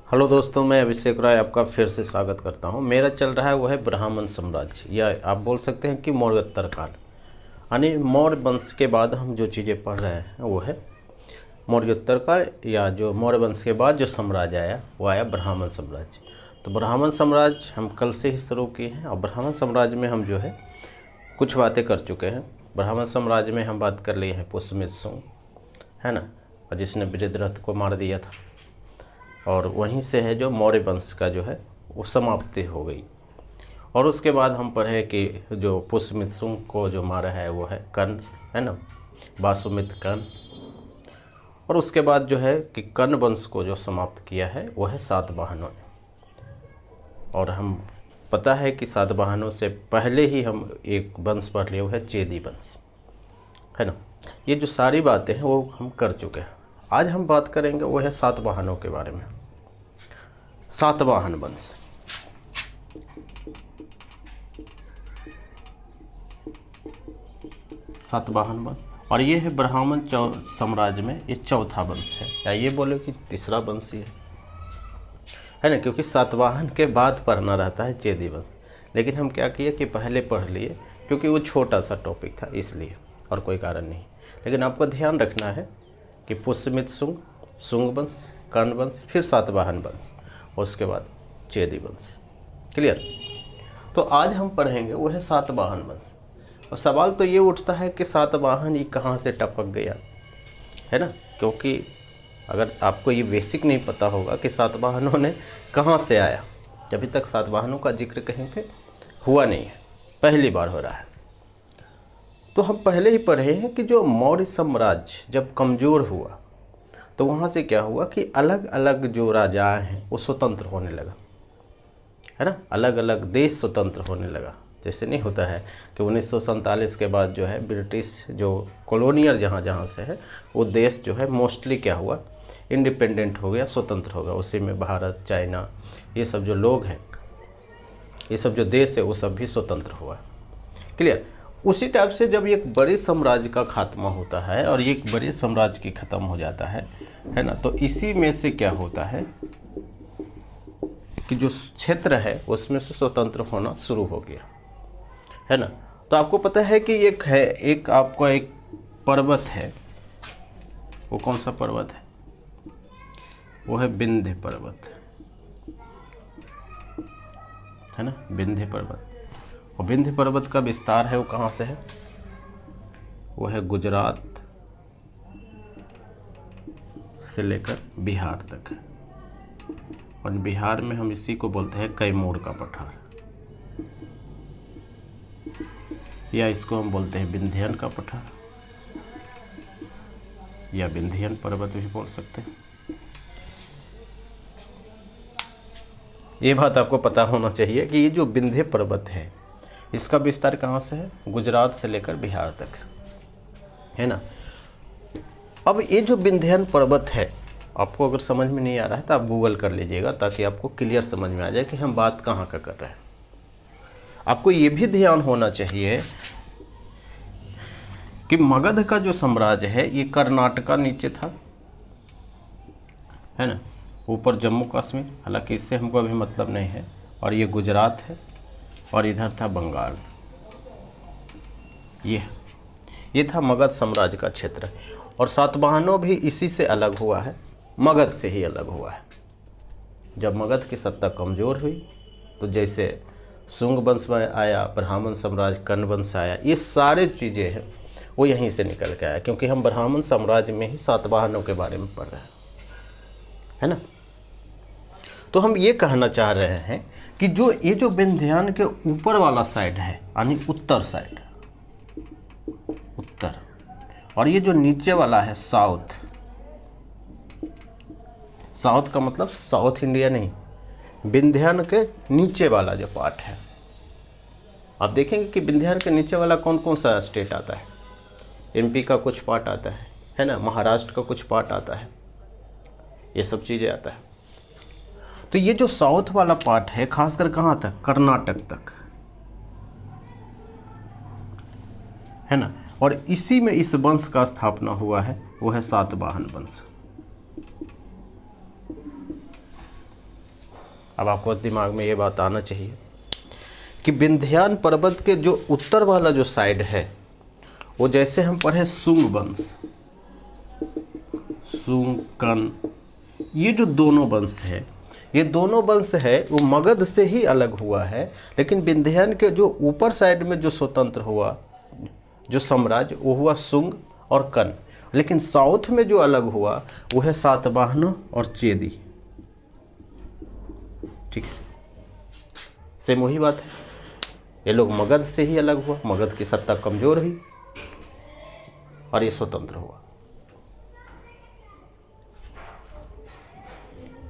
Hello दोस्तों, मैं अभिषेक राय आपका फिर से स्वागत करता हूं। मेरा चल रहा है वो है ब्राह्मण साम्राज्य, या आप बोल सकते हैं कि मौर्योत्तर काल। यानी मौर्य वंश के बाद हम जो चीज़ें पढ़ रहे हैं वो है मौर्योत्तर काल, या जो मौर्य वंश के बाद जो साम्राज्य आया वो आया ब्राह्मण साम्राज्य। तो ब्राह्मण साम्राज्य हम कल से ही शुरू किए हैं और ब्राह्मण साम्राज्य में हम जो है कुछ बातें कर चुके हैं। ब्राह्मण साम्राज्य में हम बात कर लिए हैं पुष्यमित्र शुंग, है ना, और जिसने बृहद्रथ को मार दिया था, और वहीं से है जो मौर्य वंश का जो है वो समाप्ति हो गई। और उसके बाद हम पढ़े कि जो पुष्यमित्र शुंग को जो मारा है वो है कर्ण, है ना, वासुमित्र कर्ण। और उसके बाद जो है कि कर्ण वंश को जो समाप्त किया है वो है सातवाहनों ने। और हम पता है कि सातवाहनों से पहले ही हम एक वंश पढ़ लिए वो है चेदी वंश, है ना। ये जो सारी बातें हैं वो हम कर चुके हैं। आज हम बात करेंगे वो है सातवाहनों के बारे में। सातवाहन वंश, सातवाहन वंश, और ये है ब्राह्मण साम्राज्य में ये चौथा वंश है, या ये बोले कि तीसरा वंश ही है ना, क्योंकि सातवाहन के बाद पढ़ना रहता है चेदी वंश। लेकिन हम क्या किए कि पहले पढ़ लिए, क्योंकि वो छोटा सा टॉपिक था इसलिए, और कोई कारण नहीं। लेकिन आपको ध्यान रखना है कि पुष्यमित्र शुंग, शुंग वंश, कर्ण वंश, फिर सातवाहन वंश, उसके बाद चेदी वंश। क्लियर। तो आज हम पढ़ेंगे वो है सातवाहन वंश। और सवाल तो ये उठता है कि सातवाहन ये कहाँ से टपक गया, है ना, क्योंकि अगर आपको ये बेसिक नहीं पता होगा कि सातवाहनों ने कहाँ से आया, अभी तक सातवाहनों का जिक्र कहीं पे हुआ नहीं है, पहली बार हो रहा है। तो हम पहले ही पढ़े हैं कि जो मौर्य साम्राज्य जब कमज़ोर हुआ तो वहाँ से क्या हुआ कि अलग अलग जो राजा हैं वो स्वतंत्र होने लगा, है ना, अलग अलग देश स्वतंत्र होने लगा। जैसे नहीं होता है कि 1947 के बाद जो है ब्रिटिश जो कॉलोनियल जहाँ से है वो देश जो है मोस्टली क्या हुआ, इंडिपेंडेंट हो गया, स्वतंत्र हो गया। उसी में भारत, चाइना, ये सब जो लोग हैं, ये सब जो देश है वो सब भी स्वतंत्र हुआ। क्लियर। उसी टाइप से जब एक बड़े साम्राज्य का खात्मा होता है और एक बड़े साम्राज्य की ख़त्म हो जाता है ना, तो इसी में से क्या होता है कि जो क्षेत्र है उसमें से स्वतंत्र होना शुरू हो गया, है ना। तो आपको पता है कि एक आपका एक पर्वत है, वो कौन सा पर्वत है, वो है विंध्य पर्वत, है ना, विंध्य पर्वत। और विंध्य पर्वत का विस्तार है वो कहाँ से है, वो है गुजरात से लेकर बिहार तक है। और बिहार में हम इसी को बोलते हैं कैमूर का पठार, या इसको हम बोलते हैं विंध्यन का पठार, या विंध्यन पर्वत भी बोल सकते हैं। ये बात आपको पता होना चाहिए कि ये जो विंध्य पर्वत है इसका विस्तार कहाँ से है, गुजरात से लेकर बिहार तक, है ना। अब ये जो विंध्यन पर्वत है, आपको अगर समझ में नहीं आ रहा है तो आप गूगल कर लीजिएगा, ताकि आपको क्लियर समझ में आ जाए कि हम बात कहाँ का कर रहे हैं। आपको ये भी ध्यान होना चाहिए कि मगध का जो साम्राज्य है ये कर्नाटका नीचे था, है ना, ऊपर जम्मू कश्मीर, हालांकि इससे हमको अभी मतलब नहीं है, और ये गुजरात है, और इधर था बंगाल। ये था मगध साम्राज्य का क्षेत्र। और सातवाहनों भी इसी से अलग हुआ है, मगध से ही अलग हुआ है। जब मगध की सत्ता कमज़ोर हुई तो जैसे शुंग वंश में आया, ब्राह्मण साम्राज्य, कर्ण वंश आया, ये सारे चीज़ें हैं वो यहीं से निकल के आया, क्योंकि हम ब्राह्मण साम्राज्य में ही सातवाहनों के बारे में पढ़ रहे हैं, है ना। तो हम ये कहना चाह रहे हैं कि जो ये जो विंध्यान के ऊपर वाला साइड है, यानी उत्तर साइड, उत्तर, और ये जो नीचे वाला है साउथ, साउथ का मतलब साउथ इंडिया नहीं, विंध्यान के नीचे वाला जो पार्ट है। आप देखेंगे कि विंध्यान के नीचे वाला कौन कौन सा स्टेट आता है, एमपी का कुछ पार्ट आता है ना, महाराष्ट्र का कुछ पार्ट आता है, ये सब चीज़ें आता है। तो ये जो साउथ वाला पार्ट है खासकर कहाँ तक, कर्नाटक तक, है ना। और इसी में इस वंश का स्थापना हुआ है, वो है सातवाहन वंश। अब आपको दिमाग में ये बात आना चाहिए कि विंध्यान पर्वत के जो उत्तर वाला जो साइड है वो जैसे हम पढ़े सुंग वंश, सुंग, कन, ये जो दोनों वंश है, ये दोनों वंश है वो मगध से ही अलग हुआ है। लेकिन विंध्यान के जो ऊपर साइड में जो स्वतंत्र हुआ जो साम्राज्य वो हुआ सुंग और कन। लेकिन साउथ में जो अलग हुआ वो है सातवाहनों और चेदी। ठीक है, सेम वही बात है। ये लोग मगध से ही अलग हुआ, मगध की सत्ता कमजोर हुई और ये स्वतंत्र हुआ।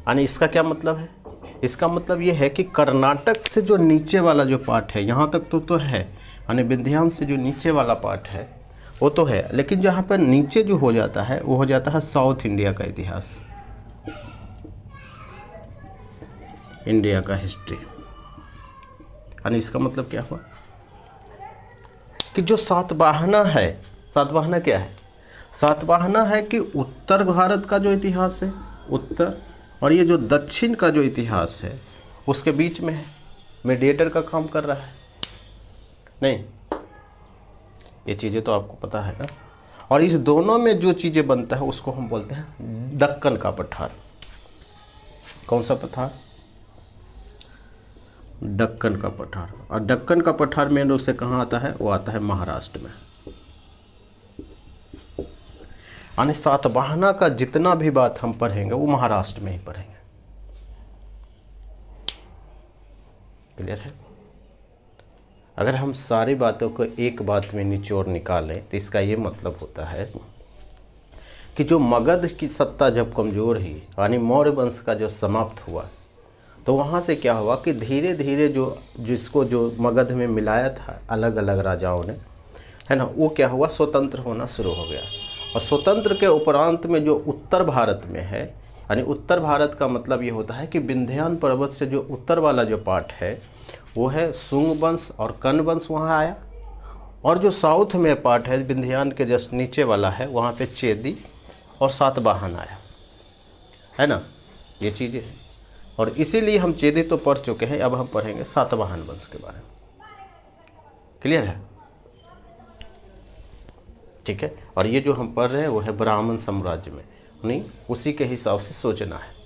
यानी इसका क्या मतलब है? इसका मतलब ये है कि कर्नाटक से जो नीचे वाला जो पार्ट है यहाँ तक तो है, यानी विंध्यान से जो नीचे वाला पार्ट है वो तो है, लेकिन जहाँ पर नीचे जो हो जाता है वो हो जाता है साउथ इंडिया का इतिहास, इंडिया का हिस्ट्री। यानी इसका मतलब क्या हुआ कि जो सातवाहना है, सातवाहना क्या है? सातवाहना है कि उत्तर भारत का जो इतिहास है उत्तर, और ये जो दक्षिण का जो इतिहास है उसके बीच में है, मीडिएटर का काम कर रहा है। नहीं, ये चीज़ें तो आपको पता है ना। और इस दोनों में जो चीज़ें बनता है उसको हम बोलते हैं दक्कन का पठार। कौन सा पठार? दक्कन का पठार। और दक्कन का पठार मेन रूप से कहाँ आता है? वो आता है महाराष्ट्र में। यानी सातवाहना का जितना भी बात हम पढ़ेंगे वो महाराष्ट्र में ही पढ़ेंगे। क्लियर है? अगर हम सारी बातों को एक बात में निचोड़ निकालें तो इसका ये मतलब होता है कि जो मगध की सत्ता जब कमज़ोर हुई, यानी मौर्य वंश का जो समाप्त हुआ, तो वहाँ से क्या हुआ कि धीरे धीरे जिसको जो मगध में मिलाया था अलग अलग राजाओं ने, है ना, वो क्या हुआ, स्वतंत्र होना शुरू हो गया। और स्वतंत्र के उपरांत में जो उत्तर भारत में है, यानी उत्तर भारत का मतलब ये होता है कि विंध्यान पर्वत से जो उत्तर वाला जो पार्ट है वो है सुंग वंश और कन वंश वहाँ आया। और जो साउथ में पार्ट है विंध्यान के जस्ट नीचे वाला है वहाँ पे चेदी और सातवाहन आया, है ना, ये चीज़ें हैं। और इसीलिए हम चेदी तो पढ़ चुके हैं, अब हम पढ़ेंगे सातवाहन वंश के बारे में। क्लियर है? ठीक है। और ये जो हम पढ़ रहे हैं वो है ब्राह्मण साम्राज्य में, नहीं, उसी के हिसाब से सोचना है।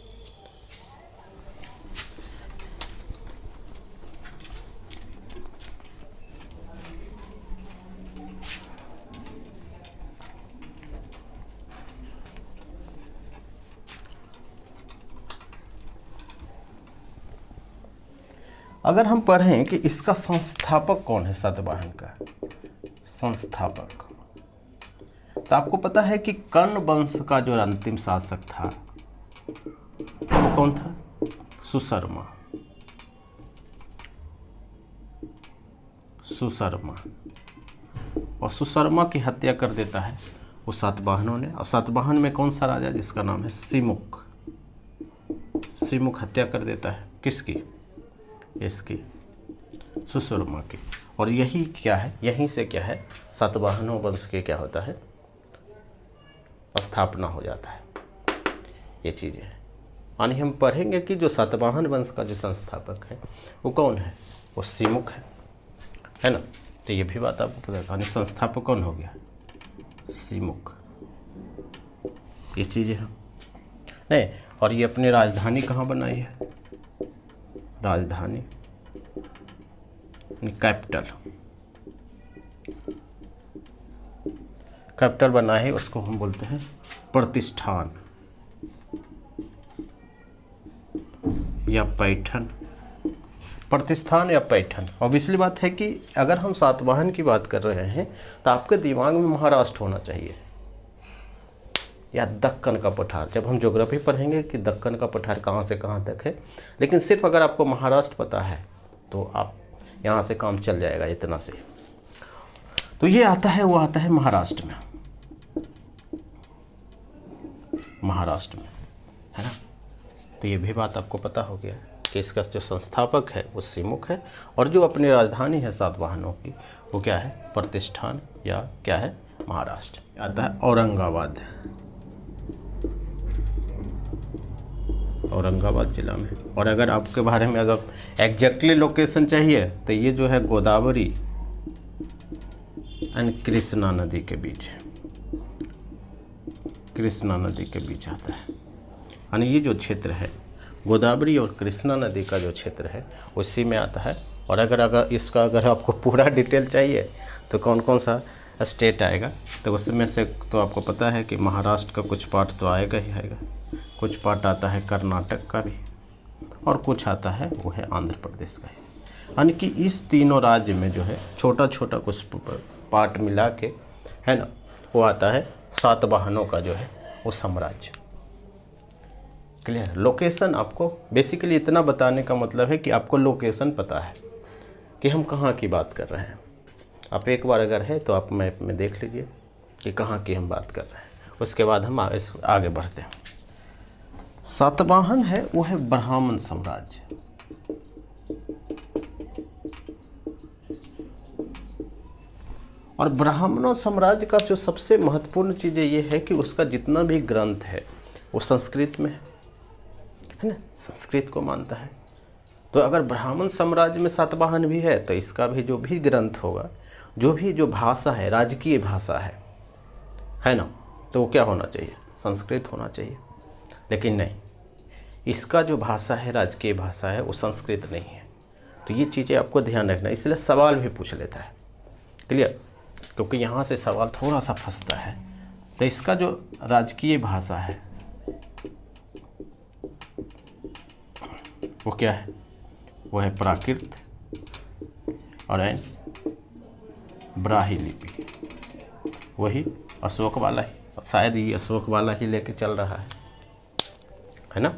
अगर हम पढ़ें कि इसका संस्थापक कौन है, सातवाहन का संस्थापक, तो आपको पता है कि कर्ण वंश का जो अंतिम शासक था वो कौन था? सुशर्मा। सुशर्मा। और सुशर्मा की हत्या कर देता है वो सातवाहनों ने। और सातवाहन में कौन सा राजा जिसका नाम है सिमुक, सिमुक हत्या कर देता है किसकी? इसकी, सुशर्मा की। और यही क्या है, यहीं से क्या है, सातवाहनों वंश के क्या होता है, स्थापना हो जाता है। ये चीज़ें हैं। यानी हम पढ़ेंगे कि जो सातवाहन वंश का जो संस्थापक है वो कौन है, वो सिमुक है ना। तो ये भी बात आपको पता है, यानी संस्थापक कौन हो गया, सिमुक। ये चीज़ें हैं नहीं। और ये अपनी राजधानी कहाँ बनाई है, राजधानी कैपिटल, कैपिटल बना है, उसको हम बोलते हैं प्रतिष्ठान या पैठन। प्रतिष्ठान या पैठन। ऑब्वियसली बात है कि अगर हम सातवाहन की बात कर रहे हैं तो आपके दिमाग में महाराष्ट्र होना चाहिए या दक्कन का पठार। जब हम ज्योग्राफी पढ़ेंगे कि दक्कन का पठार कहाँ से कहाँ तक है, लेकिन सिर्फ अगर आपको महाराष्ट्र पता है तो आप यहाँ से काम चल जाएगा इतना से। तो ये आता है, वो आता है महाराष्ट्र में, महाराष्ट्र में, है ना। तो ये भी बात आपको पता हो गया कि इसका जो संस्थापक है वो सिमुक है, और जो अपनी राजधानी है सातवाहनों की वो क्या है, प्रतिष्ठान या क्या है, महाराष्ट्र। आता है औरंगाबाद, औरंगाबाद जिला में। और अगर आपके बारे में अगर एग्जैक्टली लोकेशन चाहिए तो ये जो है गोदावरी एंड कृष्णा नदी के बीच है, कृष्णा नदी के बीच आता है। यानी ये जो क्षेत्र है गोदावरी और कृष्णा नदी का जो क्षेत्र है उसी में आता है। और अगर इसका अगर आपको पूरा डिटेल चाहिए तो कौन कौन सा स्टेट आएगा, तो उसमें से तो आपको पता है कि महाराष्ट्र का कुछ पार्ट तो आएगा ही आएगा, कुछ पार्ट आता है कर्नाटक का भी, और कुछ आता है वो है आंध्र प्रदेश का ही। यानी कि इस तीनों राज्य में जो है छोटा छोटा कुछ पार्ट मिला के है ना, वो आता है सातवाहनों का जो है वो साम्राज्य। क्लियर। लोकेशन आपको बेसिकली इतना बताने का मतलब है कि आपको लोकेशन पता है कि हम कहाँ की बात कर रहे हैं। आप एक बार अगर है तो आप मैप में देख लीजिए कि कहाँ की हम बात कर रहे हैं, उसके बाद हम आगे बढ़ते हैं। सातवाहन है वो है ब्राह्मण साम्राज्य। और ब्राह्मणों साम्राज्य का जो सबसे महत्वपूर्ण चीज़ ये है कि उसका जितना भी ग्रंथ है वो संस्कृत में है ना, संस्कृत को मानता है। तो अगर ब्राह्मण साम्राज्य में सातवाहन भी है तो इसका भी जो भी ग्रंथ होगा, जो भाषा है, राजकीय भाषा है ना, तो वो क्या होना चाहिए, संस्कृत होना चाहिए। लेकिन नहीं, इसका जो भाषा है, राजकीय भाषा है, वो संस्कृत नहीं है। तो ये चीज़ें आपको ध्यान रखना, इसलिए सवाल भी पूछ लेता है। क्लियर। क्योंकि यहाँ से सवाल थोड़ा सा फंसता है। तो इसका जो राजकीय भाषा है वो क्या है, वो है प्राकृत और ब्राह्मी लिपि, वही अशोक वाला ही, शायद ये अशोक वाला ही लेके चल रहा है ना।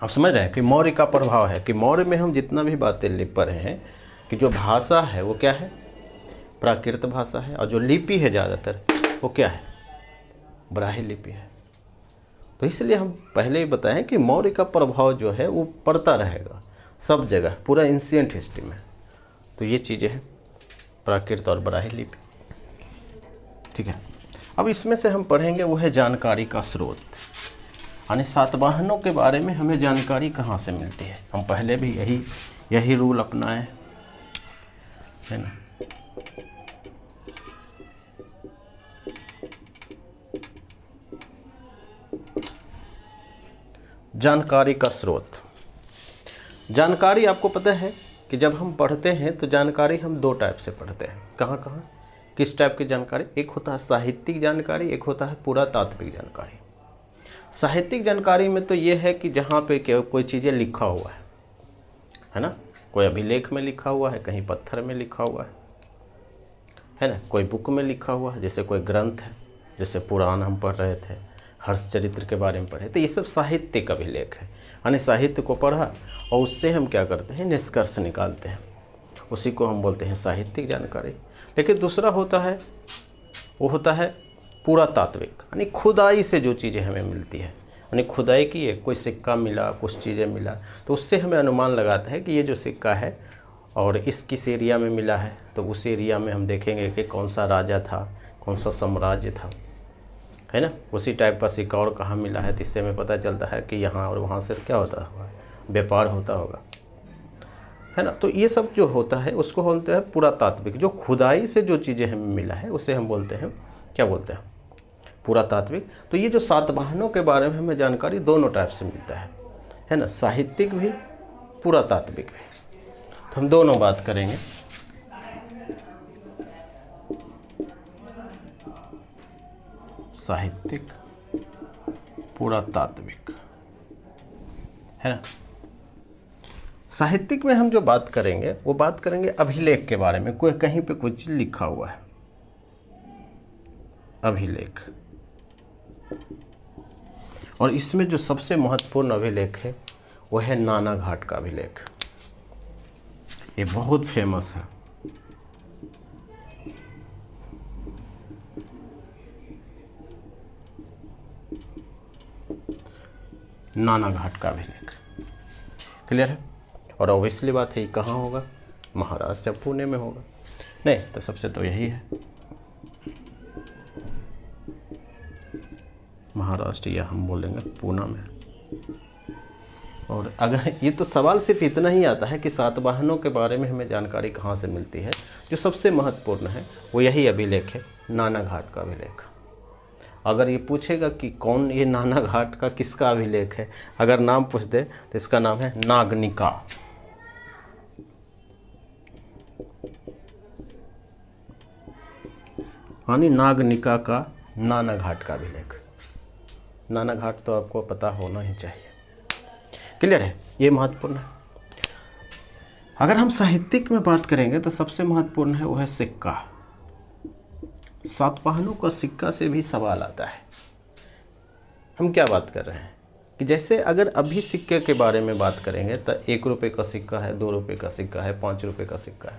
आप समझ रहे हैं कि मौर्य का प्रभाव है, कि मौर्य में हम जितना भी बातें लिख पढ़े हैं कि जो भाषा है वो क्या है, प्राकृत भाषा है, और जो लिपि है ज़्यादातर वो क्या है, ब्राह्मी लिपि है। तो इसलिए हम पहले ही बताएं कि मौर्य का प्रभाव जो है वो पड़ता रहेगा सब जगह, पूरा एंशिएंट हिस्ट्री में। तो ये चीज़ें हैं प्राकृत और ब्राह्मी लिपि। ठीक है। अब इसमें से हम पढ़ेंगे वो है जानकारी का स्रोत, यानी सातवाहनों के बारे में हमें जानकारी कहाँ से मिलती है। हम पहले भी यही रूल अपनाए है ना। जानकारी का स्रोत, जानकारी आपको पता है कि जब हम पढ़ते हैं तो जानकारी हम दो टाइप से पढ़ते हैं। कहाँ कहाँ, किस टाइप की जानकारी, एक होता है साहित्यिक जानकारी, एक होता है पुरातात्विक जानकारी। साहित्यिक जानकारी में तो ये है कि जहाँ पे कोई चीज़ें लिखा हुआ है ना, कोई अभिलेख में लिखा हुआ है, कहीं पत्थर में लिखा हुआ है ना, कोई बुक में लिखा हुआ है, जैसे कोई ग्रंथ है, जैसे पुराण हम पढ़ रहे थे, हर्षचरित्र के बारे में पढ़े, तो ये सब साहित्यिक अभिलेख है। यानी साहित्य को पढ़ा और उससे हम क्या करते हैं, निष्कर्ष निकालते हैं, उसी को हम बोलते हैं साहित्यिक जानकारी। लेकिन दूसरा होता है, वो होता है पुरातात्विक, यानी खुदाई से जो चीज़ें हमें मिलती है, यानी खुदाई की है, कोई सिक्का मिला, कुछ चीज़ें मिला, तो उससे हमें अनुमान लगाता है कि ये जो सिक्का है और किस एरिया में मिला है, तो उस एरिया में हम देखेंगे कि कौन सा राजा था, कौन सा साम्राज्य था, है ना। उसी टाइप का सिक्का और कहाँ मिला है, तो इससे हमें पता चलता है कि यहाँ और वहाँ से क्या होता होगा, व्यापार होता होगा, है ना। तो ये सब जो होता है उसको बोलते हैं पुरातात्विक। जो खुदाई से जो चीज़ें हमें मिला है उसे हम बोलते हैं, क्या बोलते हैं, पुरातात्विक। तो ये जो सातवाहनों के बारे में हमें जानकारी दोनों टाइप से मिलता है ना, साहित्यिक भी, पुरातात्विक भी। तो हम दोनों बात करेंगे। साहित्यिक, पुरातात्विक, है ना। साहित्यिक में हम जो बात करेंगे वो बात करेंगे अभिलेख के बारे में, कोई कहीं पे कुछ लिखा हुआ है, अभिलेख। और इसमें जो सबसे महत्वपूर्ण अभिलेख है वो है नाना घाट का अभिलेख। ये बहुत फेमस है। नाना घाट का अभिलेख, क्लियर है। और ऑब्वियसली बात है, कहाँ होगा, महाराष्ट्र या पुणे में होगा। नहीं तो सबसे तो यही है महाराष्ट्र, या हम बोलेंगे पुणे में। और अगर ये तो सवाल सिर्फ इतना ही आता है कि सातवाहनों के बारे में हमें जानकारी कहाँ से मिलती है, जो सबसे महत्वपूर्ण है वो यही अभिलेख है, नानाघाट का अभिलेख। अगर ये पूछेगा कि कौन ये नानाघाट का किसका अभिलेख है, अगर नाम पूछ दे तो इसका नाम है नागनिका। यानी नागनिका का नानाघाट का अभिलेख। नानाघाट तो आपको पता होना ही चाहिए। क्लियर है, ये महत्वपूर्ण है। अगर हम साहित्यिक में बात करेंगे तो सबसे महत्वपूर्ण है वो है सिक्का। सातवाहनों का सिक्का से भी सवाल आता है। हम क्या बात कर रहे हैं कि जैसे अगर अभी सिक्के के बारे में बात करेंगे तो 1 रुपये का सिक्का है, 2 रुपये का सिक्का है, 5 रुपये का सिक्का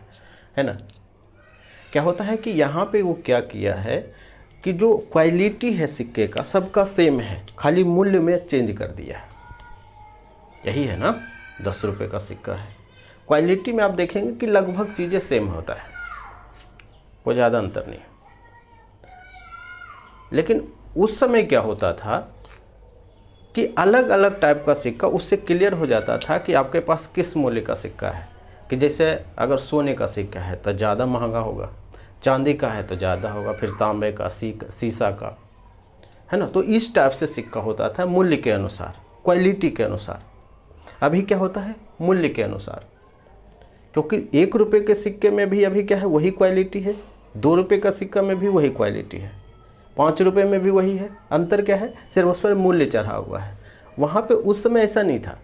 है ना। क्या होता है कि यहाँ पे वो क्या किया है कि जो क्वालिटी है सिक्के का सबका सेम है, खाली मूल्य में चेंज कर दिया है। यही है ना, 10 रुपये का सिक्का है, क्वालिटी में आप देखेंगे कि लगभग चीज़ें सेम होता है, कोई ज़्यादा अंतर नहीं। लेकिन उस समय क्या होता था कि अलग अलग टाइप का सिक्का, उससे क्लियर हो जाता था कि आपके पास किस मूल्य का सिक्का है। कि जैसे अगर सोने का सिक्का है तो ज़्यादा महंगा होगा, चांदी का है तो ज़्यादा होगा, फिर तांबे का, सीसा का, है ना। तो इस टाइप से सिक्का होता था मूल्य के अनुसार, क्वालिटी के अनुसार। अभी क्या होता है, मूल्य के अनुसार। क्योंकि 1 रुपये के सिक्के में भी अभी क्या है, वही क्वालिटी है, 2 रुपये का सिक्का में भी वही क्वालिटी है, 5 रुपये में भी वही है। अंतर क्या है, सिर्फ उस पर मूल्य चढ़ा हुआ है। वहाँ पे उस समय ऐसा नहीं था।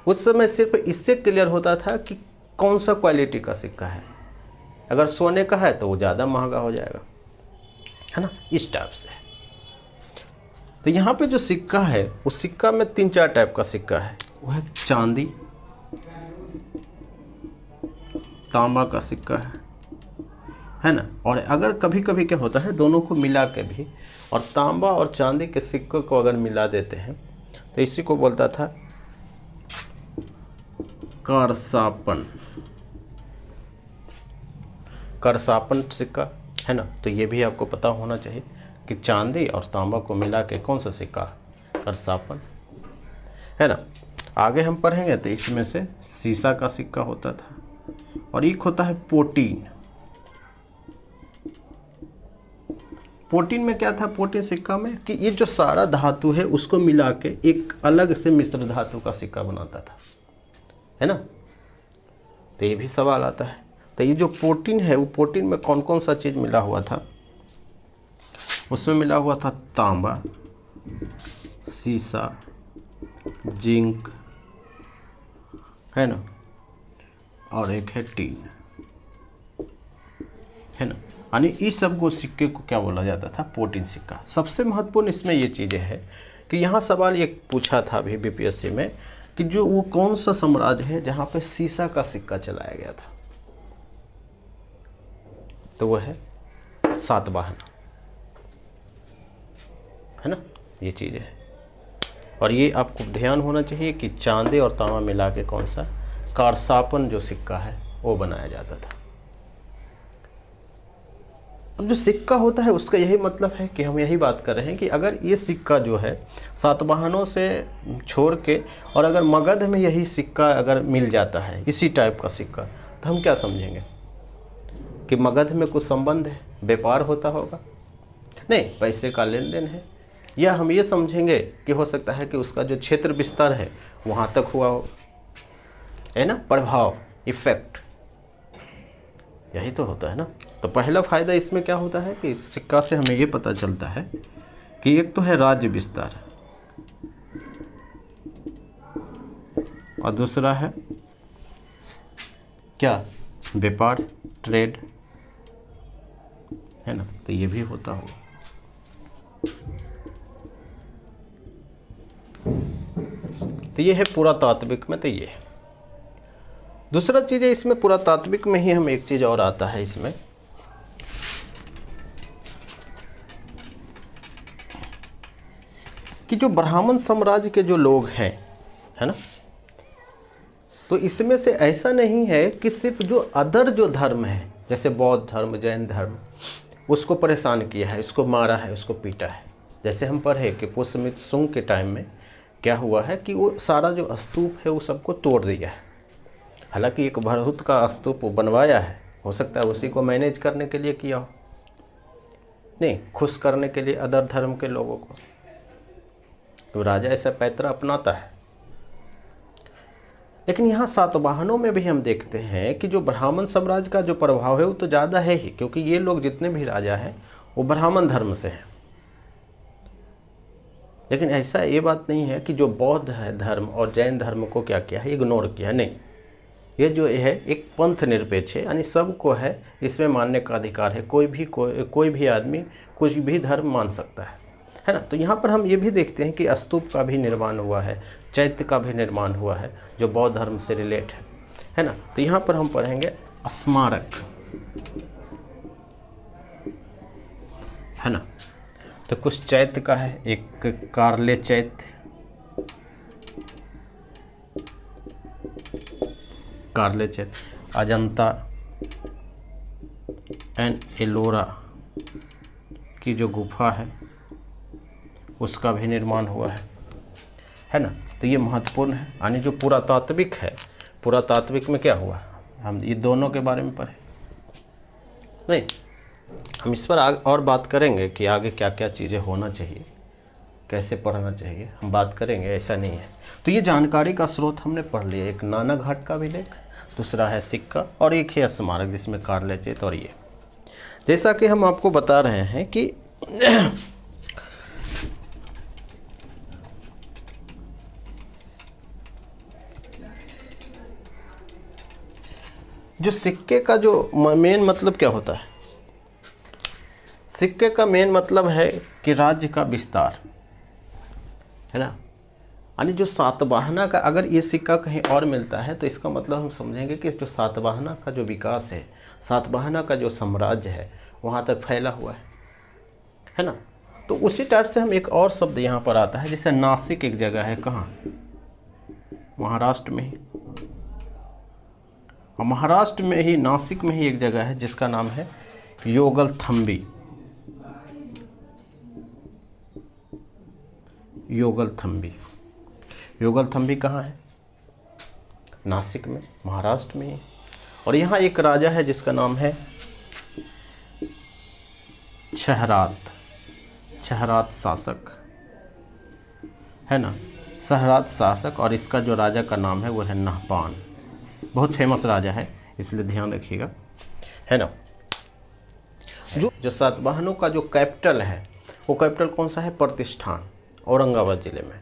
उस समय सिर्फ इससे क्लियर होता था कि कौन सा क्वालिटी का सिक्का है। अगर सोने का है तो वो ज़्यादा महंगा हो जाएगा, है ना, इस टाइप से। तो यहाँ पे जो सिक्का है, उस सिक्का में 3-4 टाइप का सिक्का है। वो है चांदी, तांबा का सिक्का है ना। और अगर कभी कभी क्या होता है, दोनों को मिला के भी, और तांबा और चांदी के सिक्कों को अगर मिला देते हैं तो इसी को बोलता था करसापन। करसापन सिक्का, है ना। तो ये भी आपको पता होना चाहिए कि चांदी और तांबा को मिला के कौन सा सिक्का, करसापन, है ना। आगे हम पढ़ेंगे तो इसमें से सीसा का सिक्का होता था, और एक होता है पोटीन। पोटीन में क्या था, पोटीन सिक्का में कि ये जो सारा धातु है उसको मिला के एक अलग से मिश्र धातु का सिक्का बनाता था, है ना। तो ये भी सवाल आता है। तो ये जो पोटीन है, वो पोटीन में कौन कौन सा चीज़ मिला हुआ था, उसमें मिला हुआ था तांबा, सीसा, जिंक, है ना, और एक है टीन, है ना। यानी इस सब को सिक्के को क्या बोला जाता था, पोटीन सिक्का। सबसे महत्वपूर्ण इसमें ये चीज़ें है कि यहाँ सवाल ये पूछा था अभी बीपीएससी में कि जो वो कौन सा साम्राज्य है जहाँ पे सीसा का सिक्का चलाया गया था, तो वो है सातवाहन, है ना। ये चीज़ें है, और ये आपको ध्यान होना चाहिए कि चांदी और तांबा मिला के कौन सा करसापन जो सिक्का है वो बनाया जाता था। अब जो सिक्का होता है उसका यही मतलब है कि हम यही बात कर रहे हैं कि अगर ये सिक्का जो है सातवाहनों से छोड़ के, और अगर मगध में यही सिक्का अगर मिल जाता है, इसी टाइप का सिक्का, तो हम क्या समझेंगे कि मगध में कुछ संबंध है, व्यापार होता होगा, नहीं, पैसे का लेन देन है। या हम ये समझेंगे कि हो सकता है कि उसका जो क्षेत्र विस्तार है वहाँ तक हुआ हो, है ना, प्रभाव, इफेक्ट, यही तो होता है ना। तो पहला फ़ायदा इसमें क्या होता है कि सिक्का से हमें ये पता चलता है कि एक तो है राज्य विस्तार, और दूसरा है क्या, व्यापार, ट्रेड, है ना। तो ये भी होता होगा। तो ये है पुरातात्विक में, तो ये है। दूसरा चीज़ है इसमें, पुरातात्विक में ही हम एक चीज़ और आता है इसमें कि जो ब्राह्मण साम्राज्य के जो लोग हैं, है ना, तो इसमें से ऐसा नहीं है कि सिर्फ जो अदर जो धर्म है, जैसे बौद्ध धर्म, जैन धर्म, उसको परेशान किया है, उसको मारा है, उसको पीटा है। जैसे हम पढ़े कि पुष्यमित्र शुंग के टाइम में क्या हुआ है कि वो सारा जो स्तूप है वो सबको तोड़ दिया है। हालांकि एक बहुत का स्तूप वो बनवाया है, हो सकता है उसी को मैनेज करने के लिए किया हो, नहीं खुश करने के लिए अदर धर्म के लोगों को। तो राजा ऐसा पैतरा अपनाता है। लेकिन यहाँ सातवाहनों में भी हम देखते हैं कि जो ब्राह्मण साम्राज्य का जो प्रभाव है वो तो ज़्यादा है ही, क्योंकि ये लोग जितने भी राजा हैं वो ब्राह्मण धर्म से हैं। लेकिन ऐसा ये बात नहीं है कि जो बौद्ध है धर्म और जैन धर्म को क्या किया है, इग्नोर किया, नहीं। ये जो है एक पंथ निरपेक्ष है, यानी सबको है इसमें मानने का अधिकार है। कोई भी आदमी कुछ भी धर्म मान सकता है ना। तो यहाँ पर हम ये भी देखते हैं कि स्तूप का भी निर्माण हुआ है, चैत्य का भी निर्माण हुआ है जो बौद्ध धर्म से रिलेट है ना। तो यहाँ पर हम पढ़ेंगे स्मारक, है ना। तो कुछ चैत्य का है, एक कार्ले चैत्य, कार्ले चैत्य, अजंता एंड एलोरा की जो गुफा है उसका भी निर्माण हुआ है ना। तो ये महत्वपूर्ण है, यानी जो पुरातात्विक है, पुरातात्विक में क्या हुआ, हम ये दोनों के बारे में पढ़े नहीं। हम इस पर और बात करेंगे कि आगे क्या क्या चीज़ें होना चाहिए, कैसे पढ़ना चाहिए, हम बात करेंगे, ऐसा नहीं है। तो ये जानकारी का स्रोत हमने पढ़ लिया, एक नाना घाट का अभिलेख, दूसरा है सिक्का और एक है स्मारक जिसमें कार्ले चैत्य। और ये जैसा कि हम आपको बता रहे हैं कि जो सिक्के का जो मेन मतलब क्या होता है, सिक्के का मेन मतलब है कि राज्य का विस्तार, है ना। यानी जो सातवाहना का अगर ये सिक्का कहीं और मिलता है तो इसका मतलब हम समझेंगे कि जो सातवाहना का जो विकास है, सातवाहना का जो साम्राज्य है वहाँ तक फैला हुआ है ना। तो उसी टाइप से हम एक और शब्द यहाँ पर आता है, जैसे नासिक एक जगह है, कहाँ, महाराष्ट्र में ही, और महाराष्ट्र में ही नासिक में ही एक जगह है जिसका नाम है योगलथम्बी। योगलथम्बी, योगलथम्बी कहाँ है, नासिक में, महाराष्ट्र में ही। और यहाँ एक राजा है जिसका नाम है छहरात, छहरात शासक, है ना, छहरात शासक। और इसका जो राजा का नाम है वो है नहपान, बहुत फेमस राजा है, इसलिए ध्यान रखिएगा, है ना। जो सातवाहनों का जो कैपिटल है वो कैपिटल कौन सा है, प्रतिष्ठान, औरंगाबाद जिले में।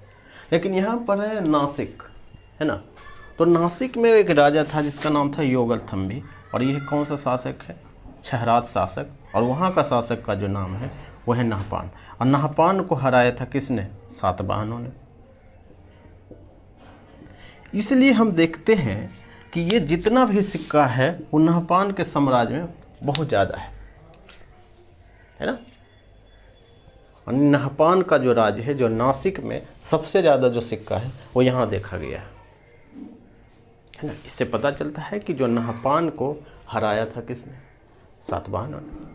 लेकिन यहाँ पर है नासिक, है ना। तो नासिक में एक राजा था जिसका नाम था योगलथम्बी, और यह कौन सा शासक है, छहरात शासक। और वहाँ का शासक का जो नाम है वो है नहपान। और नहपान को हराया था किसने, सातवाहनों ने। इसलिए हम देखते हैं कि ये जितना भी सिक्का है वो नहपान के साम्राज्य में बहुत ज़्यादा है ना। नहपान का जो राज्य है, जो नासिक में सबसे ज़्यादा जो सिक्का है वो यहाँ देखा गया है ना। इससे पता चलता है कि जो नहपान को हराया था किसने, सातवाहनों ने।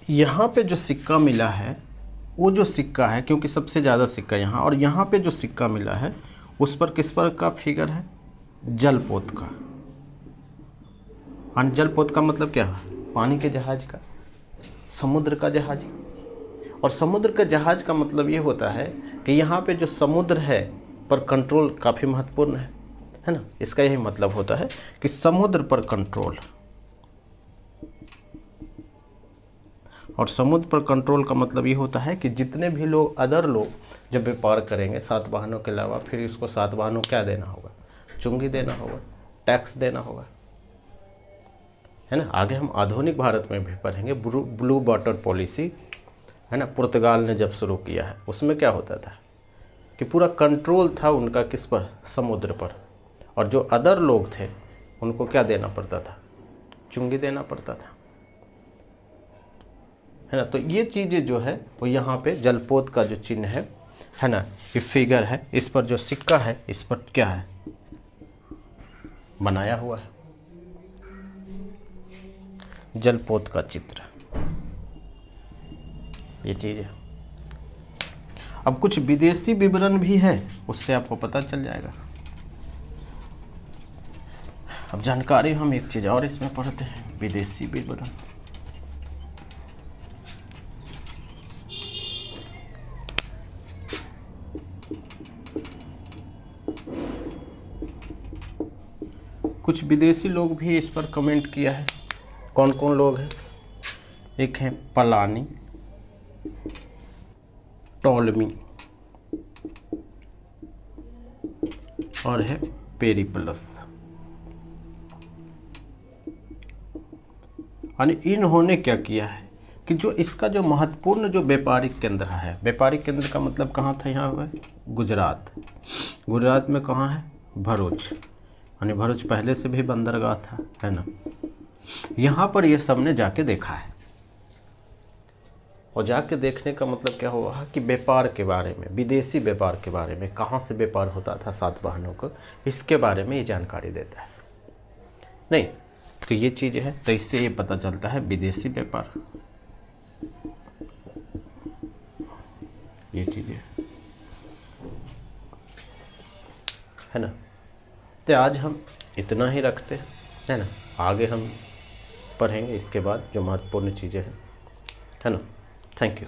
यहाँ पे जो सिक्का मिला है वो जो सिक्का है, क्योंकि सबसे ज़्यादा सिक्का यहाँ, और यहाँ पे जो सिक्का मिला है उस पर किस पर का फिगर है, जलपोत का। और जलपोत का मतलब क्या है, पानी के जहाज का, समुद्र का जहाज। और समुद्र का जहाज का मतलब ये होता है कि यहाँ पे जो समुद्र है पर कंट्रोल काफ़ी महत्वपूर्ण है ना। इसका यही मतलब होता है कि समुद्र पर कंट्रोल, और समुद्र पर कंट्रोल का मतलब ये होता है कि जितने भी लोग, अदर लोग जब व्यापार करेंगे सातवाहनों के अलावा, फिर इसको सातवाहनों क्या देना होगा, चुंगी देना होगा, टैक्स देना होगा, है ना। आगे हम आधुनिक भारत में भी पढ़ेंगे ब्लू वाटर पॉलिसी, है ना, पुर्तगाल ने जब शुरू किया है, उसमें क्या होता था कि पूरा कंट्रोल था उनका किस पर, समुद्र पर। और जो अदर लोग थे उनको क्या देना पड़ता था, चुंगी देना पड़ता था, है ना। तो ये चीज़ें जो है वो यहाँ पे जलपोत का जो चिन्ह है ना, ये फिगर है, इस पर जो सिक्का है इस पर क्या है, बनाया हुआ है जलपोत का चित्र, ये चीज़ है। अब कुछ विदेशी विवरण भी है, उससे आपको पता चल जाएगा। अब जानकारी हम एक चीज़ और इसमें पढ़ते हैं, विदेशी विवरण। कुछ विदेशी लोग भी इस पर कमेंट किया है। कौन कौन लोग हैं? एक है पलानी, टॉलमी और है पेरिप्लस। यानी इन्होंने क्या किया है कि जो इसका जो महत्वपूर्ण जो व्यापारिक केंद्र है, व्यापारिक केंद्र का मतलब कहाँ था? यहाँ हुआ गुजरात। गुजरात में कहाँ है? भरूच। यानी भरूच पहले से भी बंदरगाह था, है ना। यहाँ पर ये सब ने जाके देखा है, और जाके देखने का मतलब क्या हुआ कि व्यापार के बारे में, विदेशी व्यापार के बारे में, कहाँ से व्यापार होता था सातवाहनों को, इसके बारे में ये जानकारी देता है। नहीं तो ये चीज़ है, तो इससे ये पता चलता है विदेशी व्यापार, ये चीज़ें है ना। तो आज हम इतना ही रखते हैं, है ना। आगे हम पढ़ेंगे इसके बाद जो महत्वपूर्ण चीज़ें हैं, है ना। Thank you.